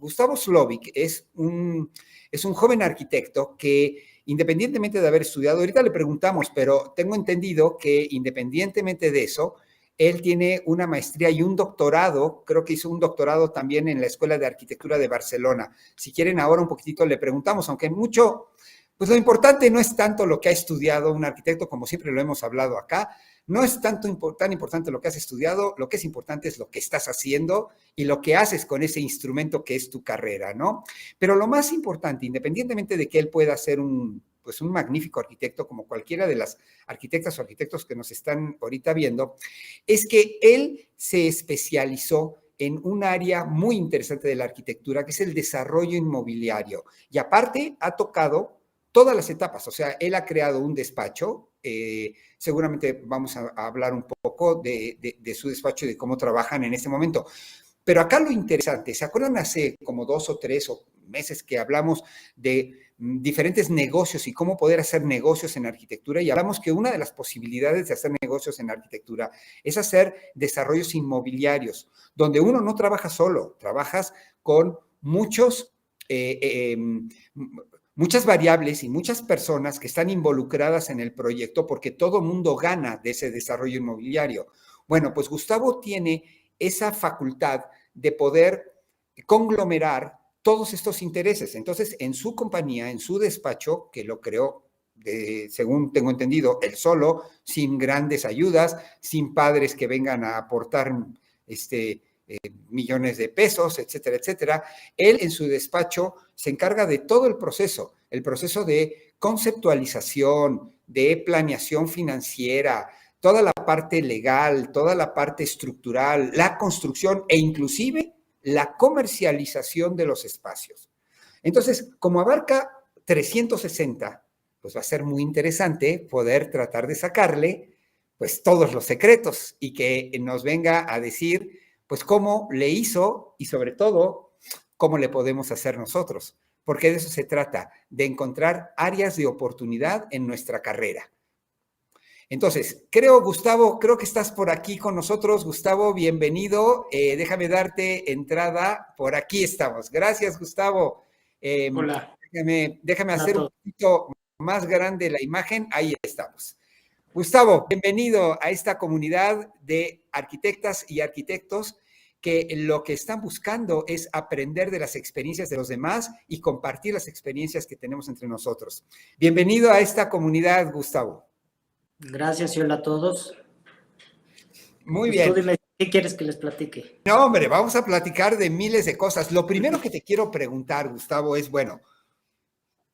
Gustavo Slovic es un joven arquitecto que, independientemente de haber estudiado, ahorita le preguntamos, pero tengo entendido que independientemente de eso, él tiene una maestría y un doctorado, creo que hizo un doctorado también en la Escuela de Arquitectura de Barcelona. Si quieren ahora un poquitito le preguntamos, aunque mucho, pues lo importante no es tanto lo que ha estudiado un arquitecto, como siempre lo hemos hablado acá, no es tanto tan importante lo que has estudiado, lo que es importante es lo que estás haciendo y lo que haces con ese instrumento que es tu carrera, ¿no? Pero lo más importante, independientemente de que él pueda ser pues un magnífico arquitecto, como cualquiera de las arquitectas o arquitectos que nos están ahorita viendo, es que él se especializó en un área muy interesante de la arquitectura, que es el desarrollo inmobiliario. Y aparte ha tocado todas las etapas, o sea, él ha creado un despacho, seguramente vamos a hablar un poco de su despacho y de cómo trabajan en este momento. Pero acá lo interesante, ¿se acuerdan hace como 2 o 3 meses que hablamos de diferentes negocios y cómo poder hacer negocios en arquitectura? Y hablamos que una de las posibilidades de hacer negocios en arquitectura es hacer desarrollos inmobiliarios, donde uno no trabaja solo, trabajas con muchas variables y muchas personas que están involucradas en el proyecto porque todo mundo gana de ese desarrollo inmobiliario. Bueno, pues Gustavo tiene esa facultad de poder conglomerar todos estos intereses. Entonces, en su compañía, en su despacho, que lo creó, según tengo entendido, él solo, sin grandes ayudas, sin padres que vengan a aportar millones de pesos, etcétera, etcétera. Él en su despacho se encarga de todo el proceso de conceptualización, de planeación financiera, toda la parte legal, toda la parte estructural, la construcción e inclusive la comercialización de los espacios. Entonces, como abarca 360, pues va a ser muy interesante poder tratar de sacarle pues todos los secretos y que nos venga a decir pues cómo le hizo y sobre todo cómo le podemos hacer nosotros, porque de eso se trata, de encontrar áreas de oportunidad en nuestra carrera. Entonces, Gustavo, creo que estás por aquí con nosotros. Gustavo, bienvenido. Déjame darte entrada. Por aquí estamos. Gracias, Gustavo. Hola. Déjame hacer un poquito más grande la imagen. Ahí estamos. Gustavo, bienvenido a esta comunidad de arquitectas y arquitectos que lo que están buscando es aprender de las experiencias de los demás y compartir las experiencias que tenemos entre nosotros. Bienvenido a esta comunidad, Gustavo. Gracias y hola a todos. Muy bien. Tú dime, ¿qué quieres que les platique? No, hombre, vamos a platicar de miles de cosas. Lo primero que te quiero preguntar, Gustavo, es, bueno,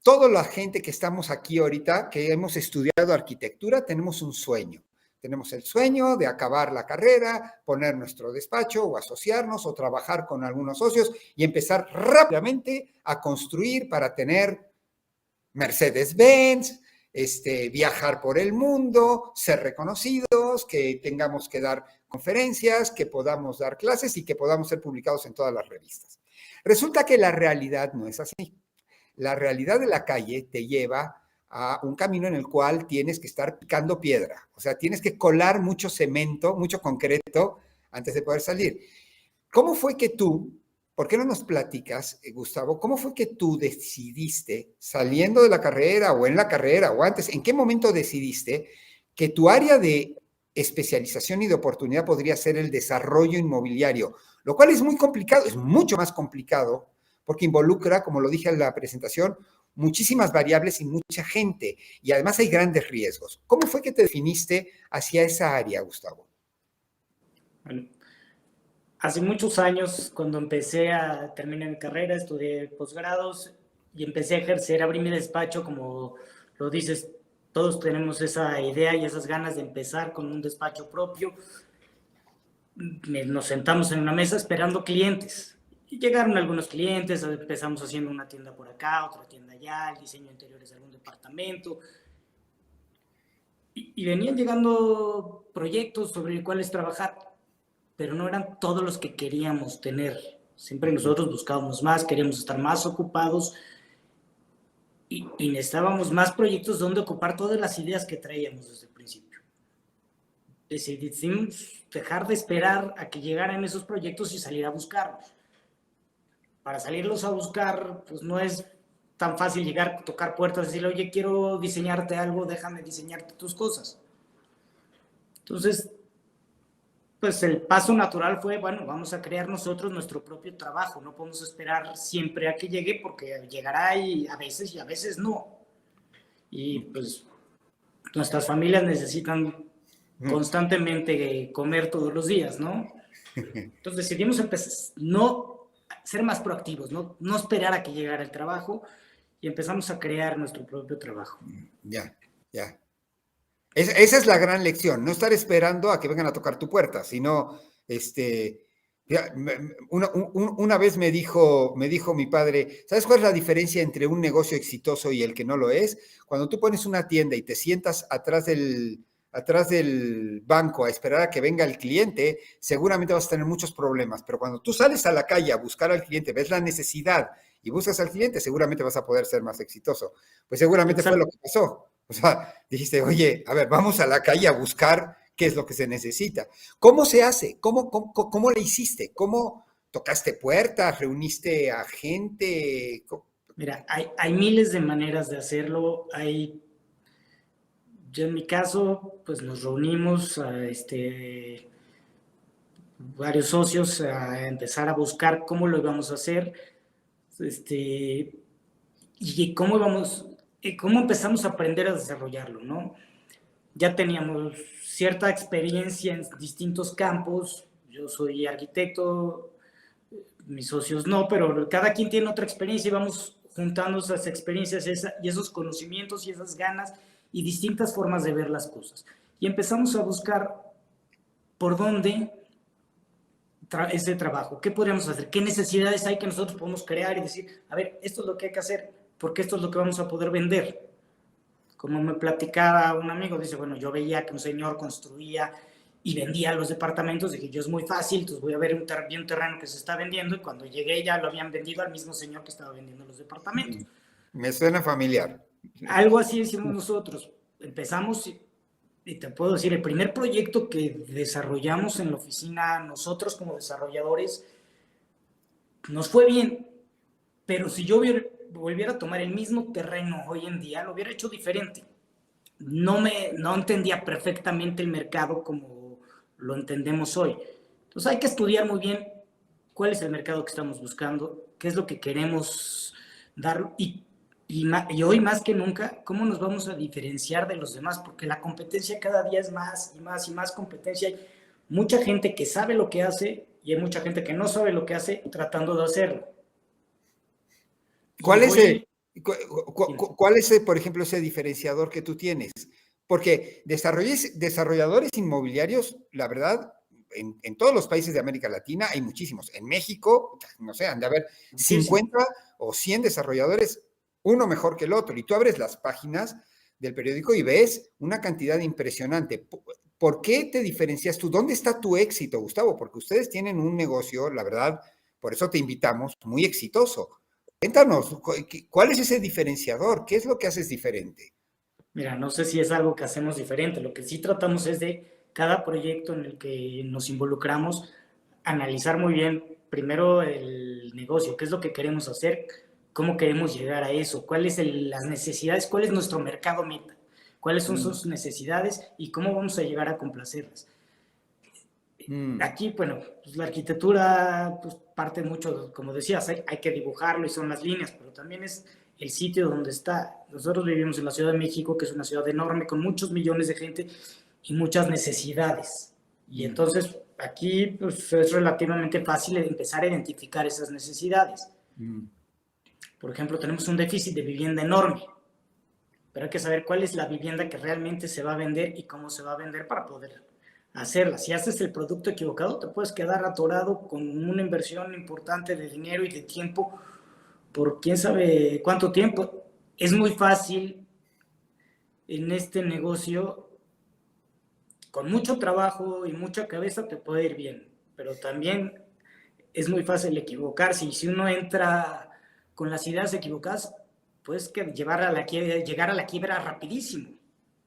toda la gente que estamos aquí ahorita, que hemos estudiado arquitectura, tenemos un sueño. Tenemos el sueño de acabar la carrera, poner nuestro despacho o asociarnos o trabajar con algunos socios y empezar rápidamente a construir para tener Mercedes-Benz, viajar por el mundo, ser reconocidos, que tengamos que dar conferencias, que podamos dar clases y que podamos ser publicados en todas las revistas. Resulta que la realidad no es así. La realidad de la calle te lleva a un camino en el cual tienes que estar picando piedra, o sea, tienes que colar mucho cemento, mucho concreto antes de poder salir. ¿Cómo fue que tú, por qué no nos platicas, Gustavo, cómo fue que tú decidiste, saliendo de la carrera o en la carrera o antes, en qué momento decidiste que tu área de especialización y de oportunidad podría ser el desarrollo inmobiliario? Lo cual es muy complicado, es mucho más complicado porque involucra, como lo dije en la presentación, muchísimas variables y mucha gente, y además hay grandes riesgos. ¿Cómo fue que te definiste hacia esa área, Gustavo? Bueno, hace muchos años, cuando terminé mi carrera, estudié posgrados y empecé a ejercer, abrí mi despacho, como lo dices, todos tenemos esa idea y esas ganas de empezar con un despacho propio. Nos sentamos en una mesa esperando clientes. Y llegaron algunos clientes, empezamos haciendo una tienda por acá, otra tienda allá, el diseño de interiores de algún departamento. Y venían llegando proyectos sobre los cuales trabajar, pero no eran todos los que queríamos tener. Siempre nosotros buscábamos más, queríamos estar más ocupados y necesitábamos más proyectos donde ocupar todas las ideas que traíamos desde el principio. Decidimos dejar de esperar a que llegaran esos proyectos y salir a buscarlos. para salirlos a buscar, pues no es tan fácil llegar, tocar puertas, decirle, oye, quiero diseñarte algo, déjame diseñarte tus cosas. Entonces, pues el paso natural fue, bueno, vamos a crear nosotros nuestro propio trabajo, no podemos esperar siempre a que llegue porque llegará y a veces no. Y pues nuestras familias necesitan constantemente comer todos los días, ¿no? Entonces decidimos empezar, no ser más proactivos, no esperar a que llegara el trabajo y empezamos a crear nuestro propio trabajo. Ya, ya. Esa es la gran lección, no estar esperando a que vengan a tocar tu puerta, sino, una vez me dijo mi padre, ¿sabes cuál es la diferencia entre un negocio exitoso y el que no lo es? Cuando tú pones una tienda y te sientas atrás del banco a esperar a que venga el cliente, seguramente vas a tener muchos problemas, pero cuando tú sales a la calle a buscar al cliente, ves la necesidad y buscas al cliente, seguramente vas a poder ser más exitoso. Pues seguramente fue lo que pasó. O sea, dijiste, oye, a ver, vamos a la calle a buscar qué es lo que se necesita. ¿Cómo se hace? ¿Cómo le hiciste? ¿Cómo tocaste puertas? ¿Reuniste a gente? Mira, hay miles de maneras de hacerlo. Yo en mi caso, pues nos reunimos varios socios a empezar a buscar cómo lo íbamos a hacer, y cómo empezamos a aprender a desarrollarlo, ¿no? Ya teníamos cierta experiencia en distintos campos. Yo soy arquitecto, mis socios no, pero cada quien tiene otra experiencia y vamos juntando esas experiencias y esos conocimientos y esas ganas y distintas formas de ver las cosas. Y empezamos a buscar por dónde ese trabajo, qué podríamos hacer, qué necesidades hay que nosotros podemos crear y decir, a ver, esto es lo que hay que hacer, porque esto es lo que vamos a poder vender. Como me platicaba un amigo, dice, bueno, yo veía que un señor construía y vendía los departamentos, dije, yo es muy fácil, entonces voy a ver un terreno que se está vendiendo, y cuando llegué ya lo habían vendido al mismo señor que estaba vendiendo los departamentos. Me suena familiar. Algo así hicimos nosotros. Empezamos, y te puedo decir, el primer proyecto que desarrollamos en la oficina, nosotros como desarrolladores, nos fue bien, pero si yo volviera a tomar el mismo terreno hoy en día, lo hubiera hecho diferente. No entendía perfectamente el mercado como lo entendemos hoy. Entonces hay que estudiar muy bien cuál es el mercado que estamos buscando, qué es lo que queremos dar y hoy más que nunca, cómo nos vamos a diferenciar de los demás, porque la competencia cada día es más y más y más competencia. Hay mucha gente que sabe lo que hace y hay mucha gente que no sabe lo que hace tratando de hacerlo. ¿Cuál es, por ejemplo, ese diferenciador que tú tienes? Porque desarrolladores inmobiliarios, la verdad, en todos los países de América Latina hay muchísimos. En México, no sé, han de haber 50 o 100 desarrolladores, uno mejor que el otro. Y tú abres las páginas del periódico y ves una cantidad impresionante. ¿Por qué te diferencias tú? ¿Dónde está tu éxito, Gustavo? Porque ustedes tienen un negocio, la verdad, por eso te invitamos, muy exitoso. Cuéntanos, ¿cuál es ese diferenciador? ¿Qué es lo que haces diferente? Mira, no sé si es algo que hacemos diferente. Lo que sí tratamos es de cada proyecto en el que nos involucramos, analizar muy bien primero el negocio, qué es lo que queremos hacer, cómo queremos llegar a eso, cuáles son las necesidades, cuál es nuestro mercado meta, cuáles son sus necesidades y cómo vamos a llegar a complacerlas. Aquí, bueno, pues la arquitectura pues, parte mucho, como decías, hay que dibujarlo y son las líneas, pero también es el sitio donde está. Nosotros vivimos en la Ciudad de México, que es una ciudad enorme con muchos millones de gente y muchas necesidades. Y entonces aquí pues, es relativamente fácil empezar a identificar esas necesidades. Por ejemplo, tenemos un déficit de vivienda enorme, pero hay que saber cuál es la vivienda que realmente se va a vender y cómo se va a vender para poder hacerla. Si haces el producto equivocado, te puedes quedar atorado con una inversión importante de dinero y de tiempo por quién sabe cuánto tiempo. Es muy fácil en este negocio, con mucho trabajo y mucha cabeza te puede ir bien, pero también es muy fácil equivocarse, y si uno entra con las ideas equivocadas, puedes llegar a la quiebra rapidísimo.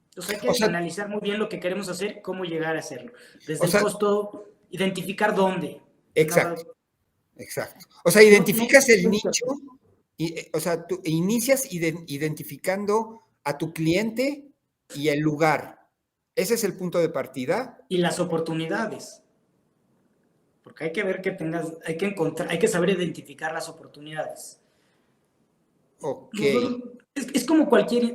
Entonces hay que analizar muy bien lo que queremos hacer, cómo llegar a hacerlo. Desde el costo, identificar dónde. Exacto. exacto. O sea, No, no, identificas el nicho, o sea, tú inicias identificando a tu cliente y el lugar. ¿Ese es el punto de partida? y las oportunidades, porque hay que ver que tengas, hay que encontrar, hay que saber identificar las oportunidades. Ok, Nosotros, es como cualquier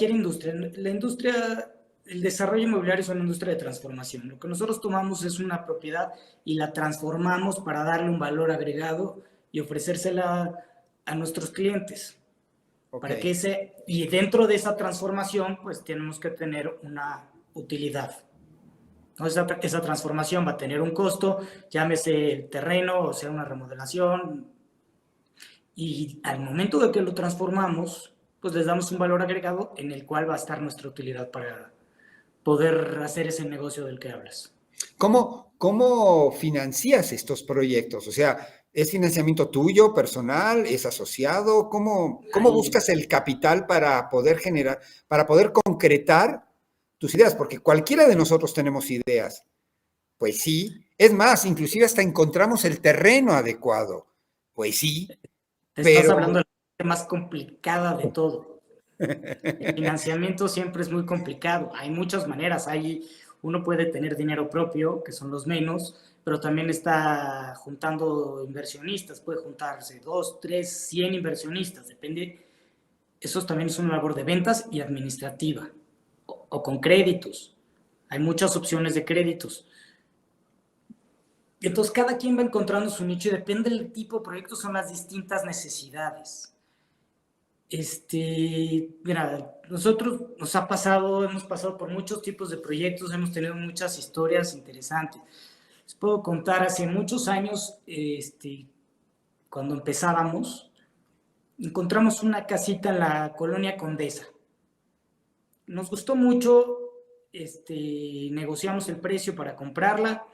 industria. La industria, el desarrollo inmobiliario es una industria de transformación. Lo que nosotros tomamos es una propiedad y la transformamos para darle un valor agregado y ofrecérsela a nuestros clientes. ok. Para que y dentro de esa transformación, pues tenemos que tener una utilidad. ¿No? Esa transformación va a tener un costo, llámese el terreno, o sea, una remodelación, y al momento de que lo transformamos, pues les damos un valor agregado en el cual va a estar nuestra utilidad para poder hacer ese negocio del que hablas. ¿Cómo financias estos proyectos? O sea, ¿es financiamiento tuyo, personal, es asociado? ¿Cómo Ahí, buscas el capital para poder generar, para poder concretar tus ideas? Porque cualquiera de nosotros tenemos ideas. Pues sí. Es más, inclusive hasta encontramos el terreno adecuado. Pues sí, te estás pero hablando de la parte más complicada de todo. El financiamiento siempre es muy complicado. Hay muchas maneras. Uno puede tener dinero propio, que son los menos, pero también está juntando inversionistas. Puede juntarse 2, 3, 100 inversionistas. Depende. Eso también es una labor de ventas y administrativa. O con créditos. Hay muchas opciones de créditos. Entonces, cada quien va encontrando su nicho y depende del tipo de proyecto, son las distintas necesidades. Mira, nosotros hemos pasado por muchos tipos de proyectos, hemos tenido muchas historias interesantes. Les puedo contar, hace muchos años, cuando empezábamos, encontramos una casita en la colonia Condesa. Nos gustó mucho, negociamos el precio para comprarla.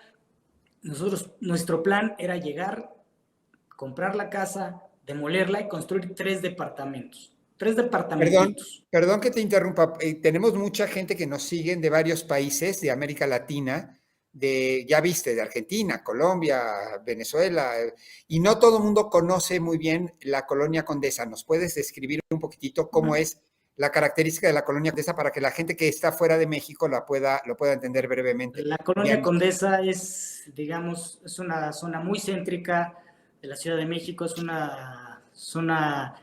Nuestro plan era llegar, comprar la casa, demolerla y construir 3 departamentos. Tres perdón, departamentitos. perdón que te interrumpa. Tenemos mucha gente que nos siguen de varios países de América Latina, ya viste, de Argentina, Colombia, Venezuela, y no todo el mundo conoce muy bien la colonia Condesa. ¿Nos puedes describir un poquitito cómo es la característica de la colonia Condesa para que la gente que está fuera de México lo pueda entender brevemente? La colonia Bien. Condesa es, digamos, es una zona muy céntrica de la Ciudad de México, es una zona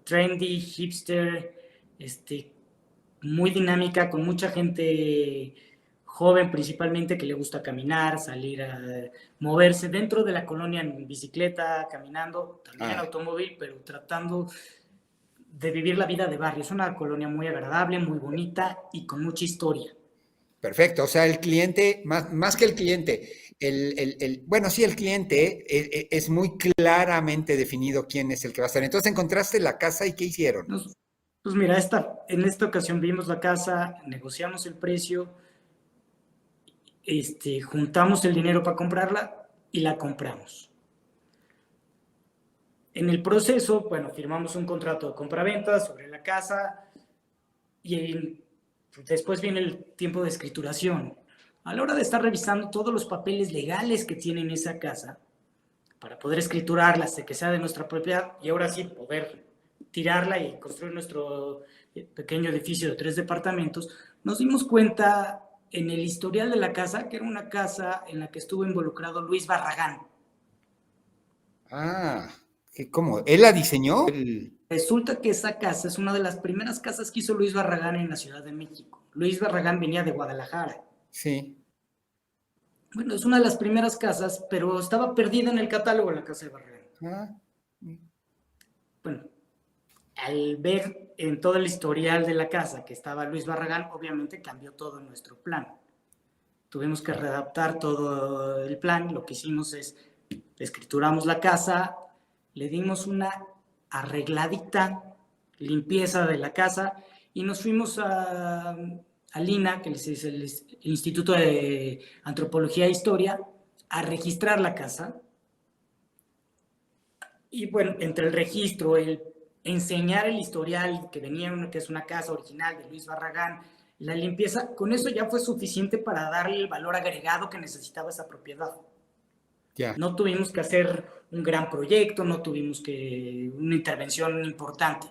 trendy, hipster, muy dinámica, con mucha gente joven principalmente que le gusta caminar, salir a moverse dentro de la colonia en bicicleta, caminando, también en Ah, automóvil, pero tratando de vivir la vida de barrio. Es una colonia muy agradable, muy bonita y con mucha historia. perfecto. O sea, el cliente, más que el cliente, bueno, sí, el cliente es muy claramente definido quién es el que va a estar. Entonces encontraste la casa y ¿qué hicieron? Nos, pues mira, en esta ocasión vimos la casa, negociamos el precio, juntamos el dinero para comprarla y la compramos. En el proceso, bueno, firmamos un contrato de compraventa sobre la casa y después viene el tiempo de escrituración. A la hora de estar revisando todos los papeles legales que tiene en esa casa, para poder escriturarla, hasta que sea de nuestra propiedad y ahora sí poder tirarla y construir nuestro pequeño edificio de 3 departamentos, nos dimos cuenta en el historial de la casa que era una casa en la que estuvo involucrado Luis Barragán. Ah, ¿cómo? ¿Él la diseñó? Resulta que esa casa es una de las primeras casas que hizo Luis Barragán en la Ciudad de México. Luis Barragán venía de Guadalajara. Sí. Bueno, es una de las primeras casas, pero estaba perdida en el catálogo la casa de Barragán. Ah, Bueno, al ver en todo el historial de la casa que estaba Luis Barragán, obviamente cambió todo nuestro plan. Tuvimos que readaptar todo el plan. Lo que hicimos es, escrituramos la casa, le dimos una arregladita limpieza de la casa y nos fuimos al INA, que es el Instituto de Antropología e Historia, a registrar la casa. Y bueno, entre el registro, el enseñar el historial que venía, que es una casa original de Luis Barragán, la limpieza, con eso ya fue suficiente para darle el valor agregado que necesitaba esa propiedad. Ya. No tuvimos que hacer un gran proyecto, no tuvimos una intervención importante.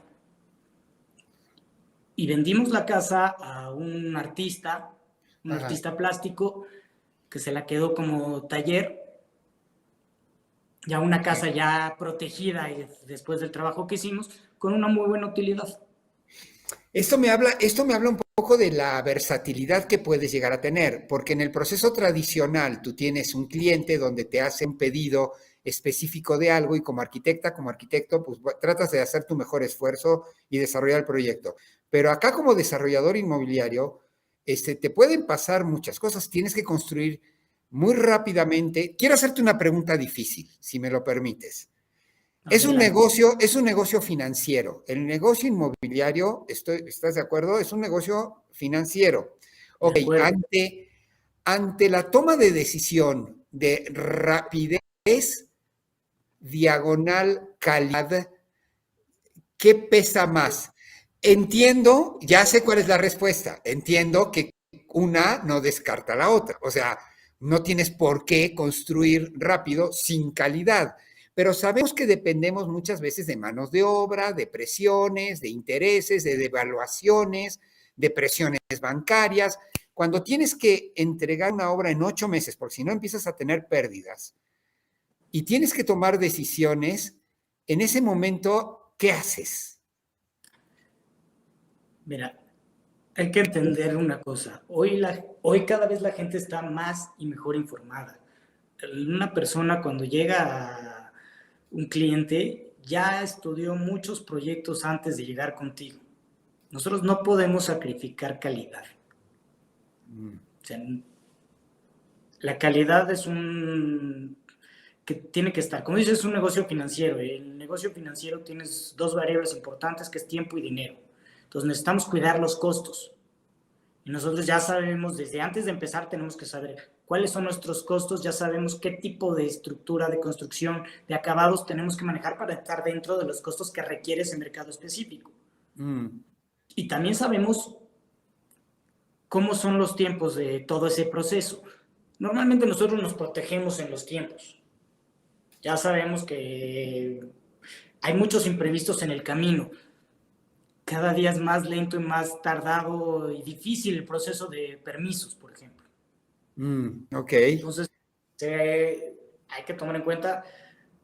Y vendimos la casa a un artista Ajá. plástico, que se la quedó como taller, ya una casa ya protegida y después del trabajo que hicimos, con una muy buena utilidad. Esto me habla un poco de la versatilidad que puedes llegar a tener, porque en el proceso tradicional tú tienes un cliente donde te hace un pedido específico de algo y como arquitecta, como arquitecto, pues tratas de hacer tu mejor esfuerzo y desarrollar el proyecto. Pero acá como desarrollador inmobiliario, te pueden pasar muchas cosas. Tienes que construir muy rápidamente. Quiero hacerte una pregunta difícil, si me lo permites. Adelante. Es un negocio financiero. El negocio inmobiliario, ¿estás de acuerdo? Es un negocio financiero. De Ok, acuerdo. ante la toma de decisión de rapidez, diagonal, calidad, ¿qué pesa más? Entiendo, ya sé cuál es la respuesta. Entiendo que una no descarta la otra. O sea, no tienes por qué construir rápido sin calidad. Pero sabemos que dependemos muchas veces de manos de obra, de presiones, de intereses, de devaluaciones, de presiones bancarias. Cuando tienes que entregar una obra en 8 meses, porque si no empiezas a tener pérdidas, y tienes que tomar decisiones, en ese momento, ¿qué haces? Mira, hay que entender una cosa. Hoy cada vez la gente está más y mejor informada. Una persona cuando llega a un cliente ya estudió muchos proyectos antes de llegar contigo. Nosotros no podemos sacrificar calidad. O sea, la calidad es que tiene que estar. Como dices, es un negocio financiero. El negocio financiero tienes dos variables importantes, que es tiempo y dinero. Entonces necesitamos cuidar los costos. Y nosotros ya sabemos, desde antes de empezar, tenemos que saber cuáles son nuestros costos, ya sabemos qué tipo de estructura, de construcción, de acabados tenemos que manejar para estar dentro de los costos que requiere ese mercado específico. Mm. Y también sabemos cómo son los tiempos de todo ese proceso. Normalmente nosotros nos protegemos en los tiempos. Ya sabemos que hay muchos imprevistos en el camino. Cada día es más lento y más tardado y difícil el proceso de permisos, por ejemplo. Ok. Entonces, hay que tomar en cuenta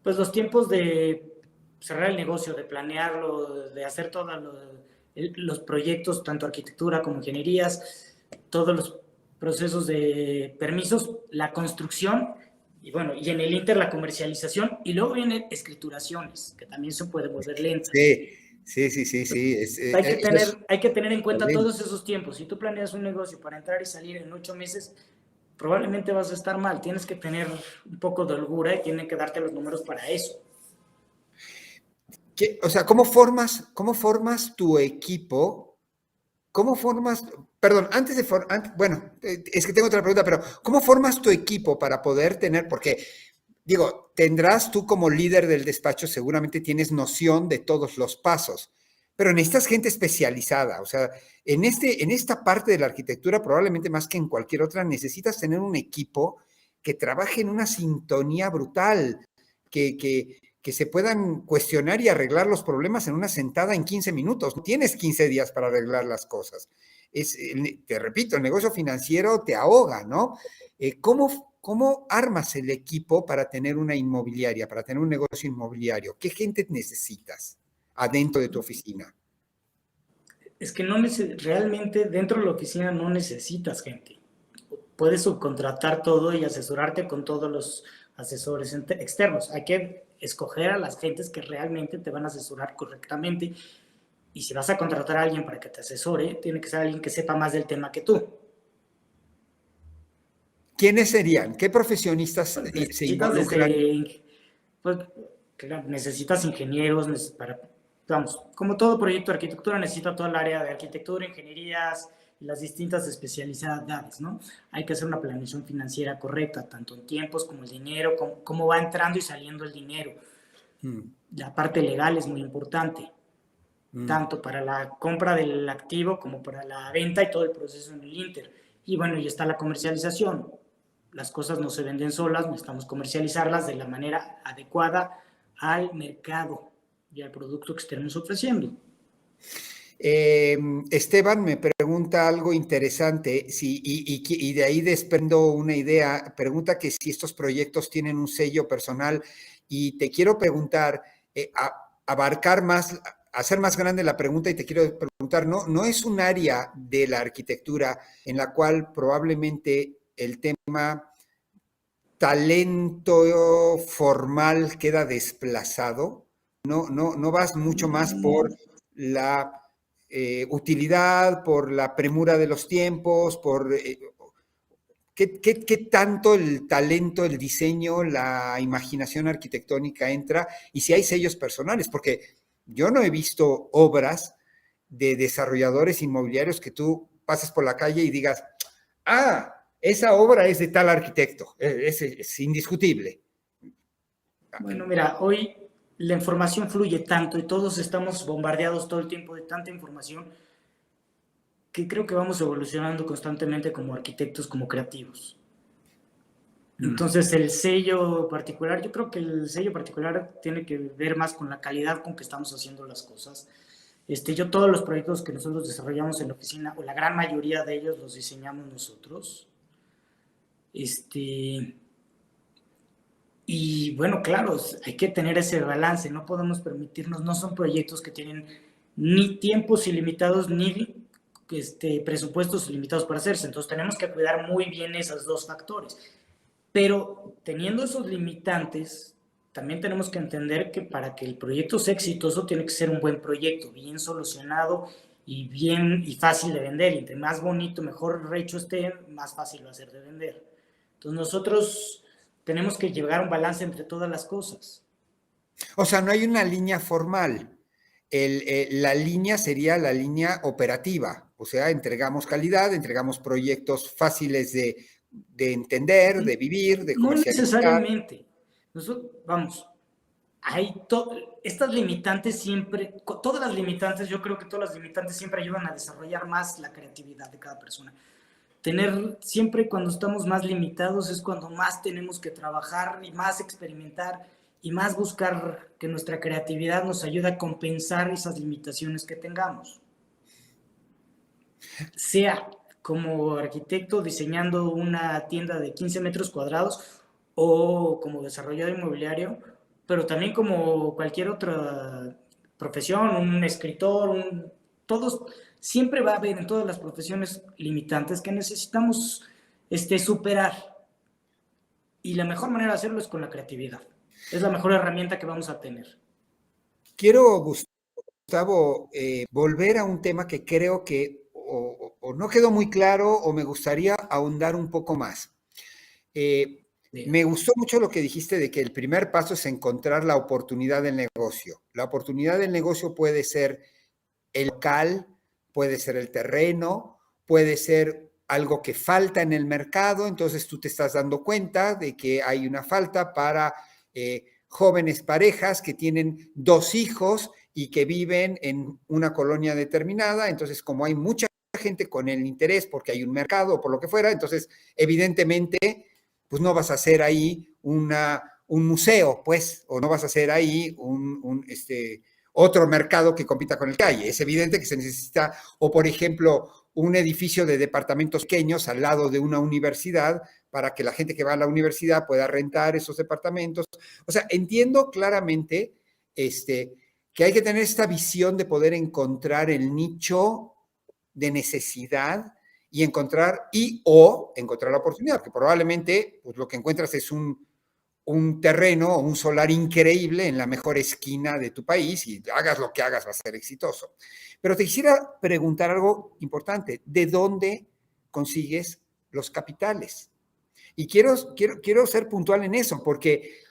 pues, los tiempos de cerrar el negocio, de planearlo, de hacer todos los proyectos, tanto arquitectura como ingenierías, todos los procesos de permisos, la construcción y bueno, y en el Inter la comercialización y luego vienen escrituraciones, que también se pueden volver lentas. Sí, sí, sí, sí, sí. Eso es Hay que tener en cuenta problema. todos esos tiempos. Si tú planeas un negocio para entrar y salir en 8 meses, probablemente vas a estar mal. Tienes que tener un poco de holgura y tienen que darte los números para eso. O sea, cómo formas tu equipo? ¿Cómo formas, perdón, bueno, es que tengo otra pregunta, pero ¿cómo formas tu equipo para poder tener, porque digo, tendrás tú como líder del despacho, seguramente tienes noción de todos los pasos, pero necesitas gente especializada. O sea, en esta parte de la arquitectura, probablemente más que en cualquier otra, necesitas tener un equipo que trabaje en una sintonía brutal, que se puedan cuestionar y arreglar los problemas en una sentada en 15 minutos. No tienes 15 días para arreglar las cosas. Te repito, el negocio financiero te ahoga, ¿no? ¿Cómo armas el equipo para tener una inmobiliaria, para tener un negocio inmobiliario? ¿Qué gente necesitas adentro de tu oficina? Es que realmente dentro de la oficina no necesitas gente. Puedes subcontratar todo y asesorarte con todos los asesores externos. Hay que escoger a las gentes que realmente te van a asesorar correctamente. Y si vas a contratar a alguien para que te asesore, tiene que ser alguien que sepa más del tema que tú. ¿Quiénes serían? ¿Qué profesionistas Pues se necesitas involucran? pues, claro, necesitas ingenieros vamos, como todo proyecto de arquitectura necesita toda el área de arquitectura, ingenierías y las distintas especialidades, ¿no? Hay que hacer una planeación financiera correcta, tanto en tiempos como el dinero, cómo va entrando y saliendo el dinero. Mm, La parte legal es muy importante, mm. tanto para la compra del activo como para la venta y todo el proceso en el Inter. Y bueno, y está la comercialización. las cosas no se venden solas, necesitamos comercializarlas de la manera adecuada al mercado y al producto que estemos ofreciendo. Esteban me pregunta algo interesante y de ahí desprendo una idea. Pregunta que si estos proyectos tienen un sello personal y te quiero preguntar, abarcar más, hacer más grande la pregunta y te quiero preguntar, ¿no es un área de la arquitectura en la cual probablemente el tema talento formal queda desplazado? No vas mucho más por la utilidad, por la premura de los tiempos, por ¿qué tanto el talento, el diseño, la imaginación arquitectónica entra y si hay sellos personales, porque yo no he visto obras de desarrolladores inmobiliarios que tú pases por la calle y digas, esa obra es de tal arquitecto, es indiscutible. Bueno, mira, hoy la información fluye tanto y todos estamos bombardeados todo el tiempo de tanta información que creo que vamos evolucionando constantemente como arquitectos, como creativos. Entonces el sello particular, yo creo que el sello particular tiene que ver más con la calidad con que estamos haciendo las cosas. Yo todos los proyectos que nosotros desarrollamos en la oficina, o la gran mayoría de ellos los diseñamos nosotros. Y bueno, claro, hay que tener ese balance, no podemos permitirnos, no son proyectos que tienen ni tiempos ilimitados ni presupuestos ilimitados para hacerse, entonces tenemos que cuidar muy bien esos dos factores. Pero teniendo esos limitantes, también tenemos que entender que para que el proyecto sea exitoso tiene que ser un buen proyecto, bien solucionado y bien y fácil de vender. Y entre más bonito, mejor hecho esté, más fácil va a ser de vender. Entonces nosotros tenemos que llegar a un balance entre todas las cosas. O sea, no hay una línea formal. La línea sería la línea operativa. O sea, entregamos calidad, entregamos proyectos fáciles de entender, de vivir, de comercializar. No necesariamente. Nosotros, vamos, hay estas limitantes siempre, todas las limitantes, yo creo que todas las limitantes siempre ayudan a desarrollar más la creatividad de cada persona. Siempre cuando estamos más limitados es cuando más tenemos que trabajar y más experimentar y más buscar que nuestra creatividad nos ayude a compensar esas limitaciones que tengamos. Sea como arquitecto diseñando una tienda de 15 metros cuadrados o como desarrollador inmobiliario, pero también como cualquier otra profesión, un escritor, todos, siempre va a haber en todas las profesiones limitantes que necesitamos superar. Y la mejor manera de hacerlo es con la creatividad. Es la mejor herramienta que vamos a tener. Quiero, Gustavo, volver a un tema que creo que o no quedó muy claro o me gustaría ahondar un poco más. Me gustó mucho lo que dijiste de que el primer paso es encontrar la oportunidad del negocio. La oportunidad del negocio puede ser el local, puede ser el terreno, puede ser algo que falta en el mercado, entonces tú te estás dando cuenta de que hay una falta para jóvenes parejas que tienen 2 hijos y que viven en una colonia determinada, entonces como hay mucha gente con el interés porque hay un mercado o por lo que fuera, entonces evidentemente pues no vas a hacer ahí un museo, pues, o no vas a hacer ahí otro mercado que compita con el calle. Es evidente que se necesita, o por ejemplo, un edificio de departamentos pequeños al lado de una universidad para que la gente que va a la universidad pueda rentar esos departamentos. O sea, entiendo claramente que hay que tener esta visión de poder encontrar el nicho de necesidad y encontrar la oportunidad, que probablemente pues, lo que encuentras es un terreno o un solar increíble en la mejor esquina de tu país y hagas lo que hagas va a ser exitoso. Pero te quisiera preguntar algo importante. ¿De dónde consigues los capitales? Y quiero ser puntual en eso, porque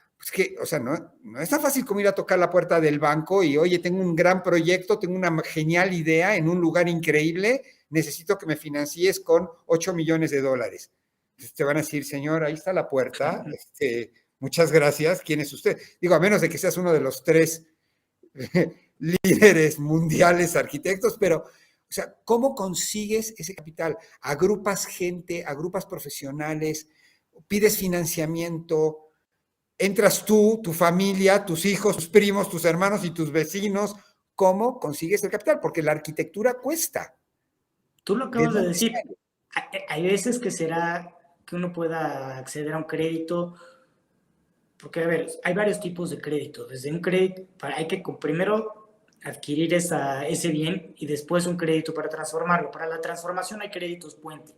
o sea, no es tan fácil como ir a tocar la puerta del banco y, oye, tengo un gran proyecto, tengo una genial idea en un lugar increíble, necesito que me financies con $8 millones. Entonces te van a decir, señor, ahí está la puerta, muchas gracias, ¿quién es usted? Digo, a menos de que seas uno de los 3 líderes mundiales arquitectos, pero, o sea, ¿cómo consigues ese capital? ¿Agrupas gente, agrupas profesionales? pides financiamiento, entras tú, tu familia, tus hijos, tus primos, tus hermanos y tus vecinos. ¿Cómo consigues el capital? Porque la arquitectura cuesta. Tú lo ¿De acabas de dónde decir. sale? Hay veces que será que uno pueda acceder a un crédito, porque, a ver, hay varios tipos de crédito. Desde un crédito, hay que primero adquirir ese bien y después un crédito para transformarlo. Para la transformación hay créditos puente.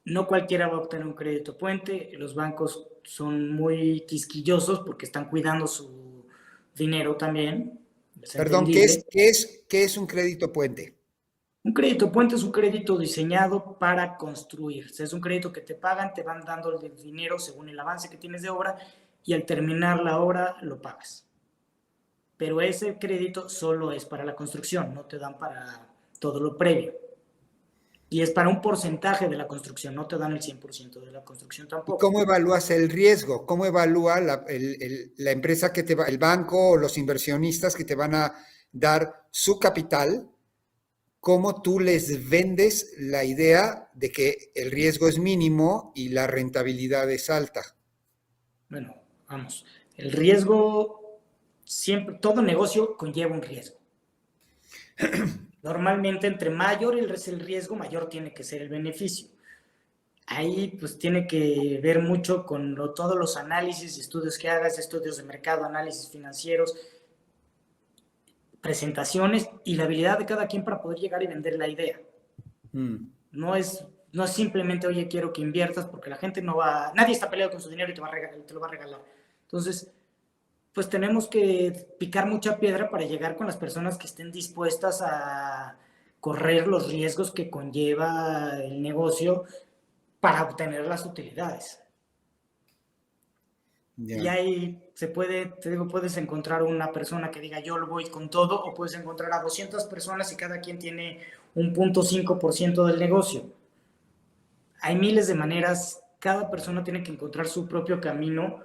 No cualquiera va a obtener un crédito puente. Los bancos son muy quisquillosos porque están cuidando su dinero también. Es Perdón, entendible. qué es un crédito puente? Un crédito puente es un crédito diseñado para construir. O sea, es un crédito que te pagan, te van dando el dinero según el avance que tienes de obra y al terminar la obra lo pagas. Pero ese crédito solo es para la construcción, no te dan para todo lo previo. Y es para un porcentaje de la construcción, no te dan el 100% de la construcción ¿Y tampoco. cómo evalúas el riesgo? ¿Cómo evalúa la empresa que te va, el banco o los inversionistas que te van a dar su capital? ¿Cómo tú les vendes la idea de que el riesgo es mínimo y la rentabilidad es alta? Bueno, vamos, el riesgo, siempre, todo negocio conlleva un riesgo. Normalmente, entre mayor es el riesgo, mayor tiene que ser el beneficio. Ahí pues tiene que ver mucho con todos los análisis, estudios que hagas, estudios de mercado, análisis financieros, presentaciones y la habilidad de cada quien para poder llegar y vender la idea. No es simplemente, oye, quiero que inviertas, porque la gente no va, nadie está peleado con su dinero y te lo va a regalar. Entonces, pues tenemos que picar mucha piedra para llegar con las personas que estén dispuestas a correr los riesgos que conlleva el negocio para obtener las utilidades. Ya. Y ahí te digo, puedes encontrar una persona que diga yo lo voy con todo, o puedes encontrar a 200 personas y cada quien tiene un 0.5% del negocio. Hay miles de maneras, cada persona tiene que encontrar su propio camino.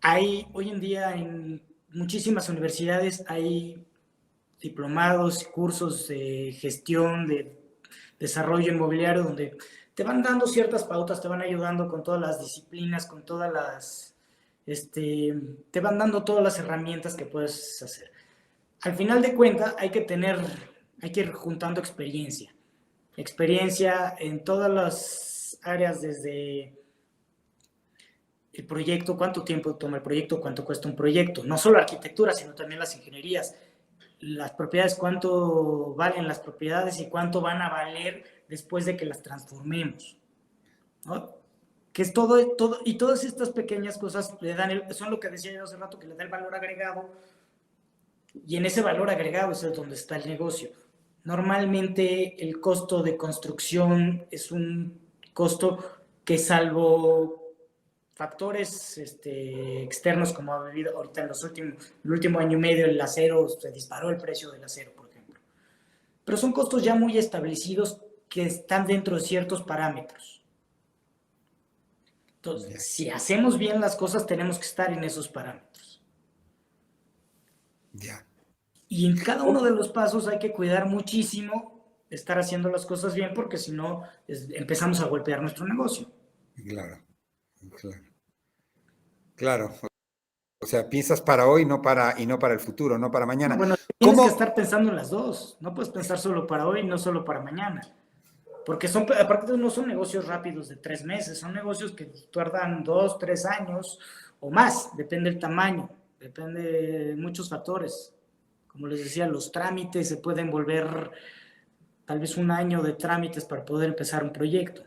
Hay hoy en día en muchísimas universidades hay diplomados, cursos de gestión, de desarrollo inmobiliario, donde te van dando ciertas pautas, te van ayudando con todas las disciplinas, con todas las, te van dando todas las herramientas que puedes hacer. Al final de cuentas, hay que ir juntando experiencia en todas las áreas, desde el proyecto, cuánto tiempo toma el proyecto, cuánto cuesta un proyecto, no solo arquitectura, sino también las ingenierías, las propiedades, cuánto valen las propiedades y cuánto van a valer después de que las transformemos, ¿no? Que es todo, y todas estas pequeñas cosas son lo que decía yo hace rato, que le da el valor agregado, y en ese valor agregado es donde está el negocio. Normalmente el costo de construcción es un costo que, salvo factores externos, como ha vivido ahorita en el último año y medio, el acero, se disparó el precio del acero, por ejemplo. Pero son costos ya muy establecidos que están dentro de ciertos parámetros. Entonces, si hacemos bien las cosas, tenemos que estar en esos parámetros. Ya. Y en cada uno de los pasos hay que cuidar muchísimo estar haciendo las cosas bien, porque si no, empezamos a golpear nuestro negocio. Claro, claro. Claro. O sea, piensas para hoy y no para el futuro, no para mañana. Bueno, tienes que estar pensando en las dos. No puedes pensar solo para hoy, no solo para mañana. Porque aparte no son negocios rápidos de 3 meses, son negocios que tardan 2, 3 años o más, depende del tamaño, depende de muchos factores. Como les decía, los trámites se pueden volver tal vez 1 año de trámites para poder empezar un proyecto.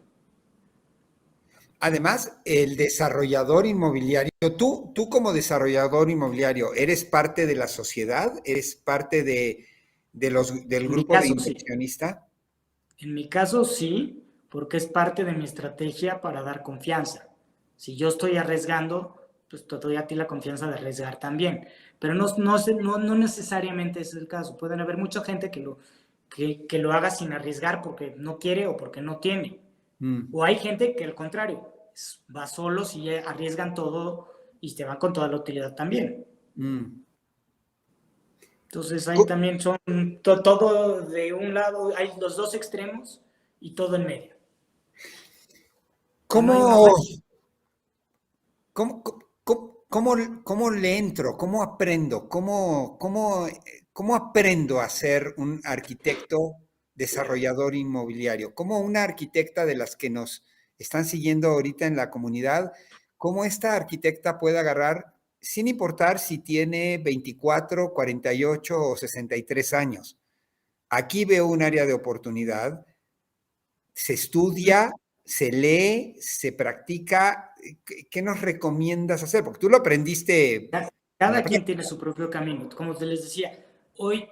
Además, el desarrollador inmobiliario, tú como desarrollador inmobiliario, ¿eres parte de la sociedad? ¿Eres parte del grupo de inversionista? En mi caso, sí, porque es parte de mi estrategia para dar confianza. Si yo estoy arriesgando, pues te doy a ti la confianza de arriesgar también. Pero no necesariamente es el caso. Pueden haber mucha gente que lo haga sin arriesgar porque no quiere o porque no tiene. O hay gente que al contrario, va solo, y arriesgan todo y te van con toda la utilidad también. Entonces ahí también son todo de un lado, hay los dos extremos y todo en medio. no hay una ¿Cómo, cómo, cómo le entro? ¿Cómo aprendo? ¿Cómo aprendo a ser un arquitecto desarrollador inmobiliario? ¿Cómo una arquitecta de las que nos están siguiendo ahorita en la comunidad, cómo esta arquitecta puede agarrar, sin importar si tiene 24, 48 o 63 años? Aquí veo un área de oportunidad, se estudia, se lee, se practica. ¿Qué nos recomiendas hacer? Porque tú lo aprendiste en la Cada quien tiene práctica. su propio camino. Como te les decía, hoy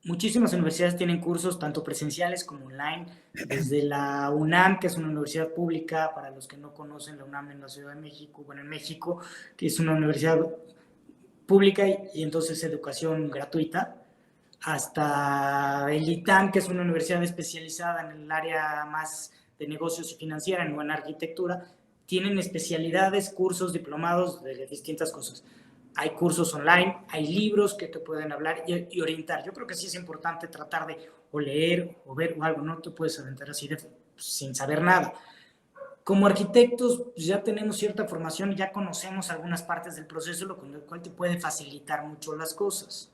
muchísimas universidades tienen cursos tanto presenciales como online, desde la UNAM, que es una universidad pública, para los que no conocen la UNAM en la Ciudad de México, bueno, en México, que es una universidad pública y entonces educación gratuita, hasta el ITAM, que es una universidad especializada en el área más de negocios y financiera, no en arquitectura, tienen especialidades, cursos, diplomados de distintas cosas. Hay cursos online, hay libros que te pueden hablar y orientar. Yo creo que sí es importante tratar de o leer o ver o algo, no te puedes aventar así sin saber nada. Como arquitectos pues ya tenemos cierta formación y ya conocemos algunas partes del proceso, lo cual te puede facilitar mucho las cosas.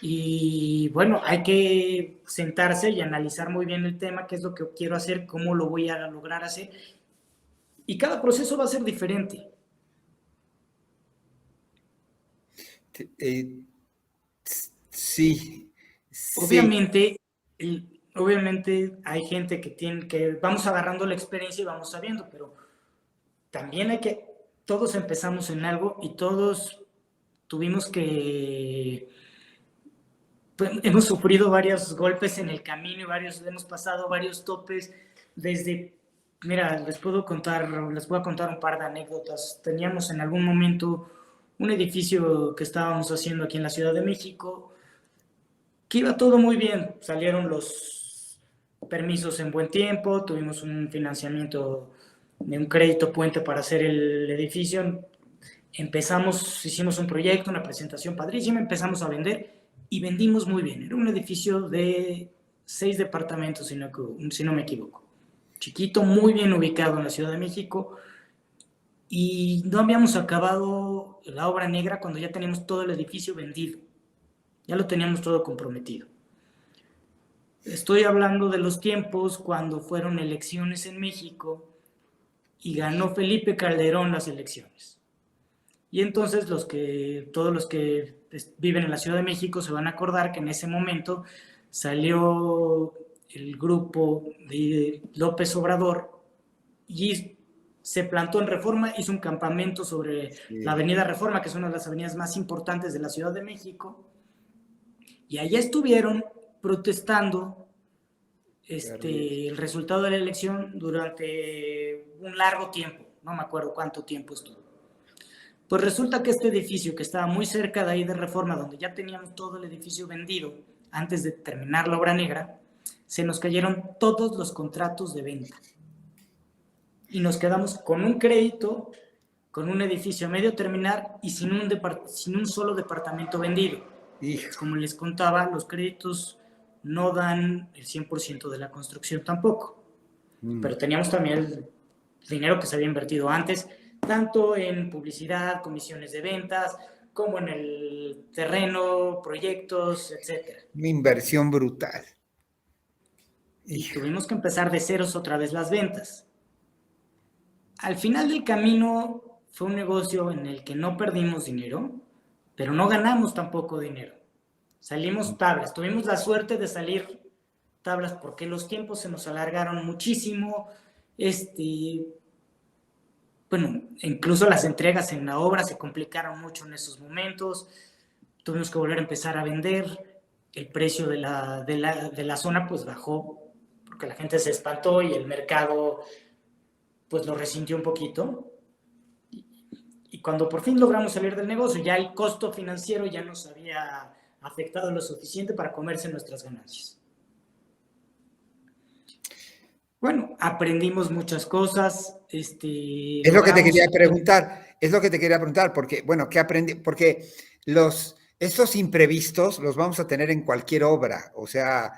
Y bueno, hay que sentarse y analizar muy bien el tema, qué es lo que quiero hacer, cómo lo voy a lograr hacer. Y cada proceso va a ser diferente. Eh, sí, sí, Obviamente, obviamente hay gente que vamos agarrando la experiencia y vamos sabiendo, pero también todos empezamos en algo y todos tuvimos que, pues, hemos sufrido varios golpes en el camino y hemos pasado varios topes desde, mira, les voy a contar un par de anécdotas. Teníamos en algún momento un edificio que estábamos haciendo aquí en la Ciudad de México, que iba todo muy bien, salieron los permisos en buen tiempo, tuvimos un financiamiento de un crédito puente para hacer el edificio, hicimos un proyecto, una presentación padrísima, empezamos a vender y vendimos muy bien. Era un edificio de 6 departamentos, si no me equivoco. Chiquito, muy bien ubicado en la Ciudad de México, y no habíamos acabado la obra negra cuando ya teníamos todo el edificio vendido. Ya lo teníamos todo comprometido. Estoy hablando de los tiempos cuando fueron elecciones en México y ganó Felipe Calderón las elecciones. Y entonces todos los que viven en la Ciudad de México se van a acordar que en ese momento salió el grupo de López Obrador y se plantó en Reforma, hizo un campamento sobre la sí. avenida Reforma, que es una de las avenidas más importantes de la Ciudad de México, y allá estuvieron protestando el resultado de la elección durante un largo tiempo, no me acuerdo cuánto tiempo estuvo. Pues resulta que este edificio, que estaba muy cerca de ahí de Reforma, donde ya teníamos todo el edificio vendido antes de terminar la obra negra, se nos cayeron todos los contratos de venta. Y nos quedamos con un crédito, con un edificio a medio terminar y sin un solo departamento vendido. Hijo. Como les contaba, los créditos no dan el 100% de la construcción tampoco. Pero teníamos también el dinero que se había invertido antes, tanto en publicidad, comisiones de ventas, como en el terreno, proyectos, etc. Una inversión brutal. Y Hijo. tuvimos que empezar de ceros otra vez las ventas. Al final del camino fue un negocio en el que no perdimos dinero, pero no ganamos tampoco dinero. Salimos tablas, tuvimos la suerte de salir tablas porque los tiempos se nos alargaron muchísimo. Bueno, incluso las entregas en la obra se complicaron mucho en esos momentos. Tuvimos que volver a empezar a vender. El precio de la zona pues bajó porque la gente se espantó y el mercado pues lo resintió un poquito. Y cuando por fin logramos salir del negocio, ya el costo financiero ya nos había afectado lo suficiente para comerse nuestras ganancias. Bueno, aprendimos muchas cosas, Es lo que te logramos... quería preguntar, porque, bueno, ¿qué aprendí? Porque estos imprevistos los vamos a tener en cualquier obra, o sea,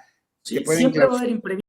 te Sí, pueden siempre va a clausurar. haber imprevistos.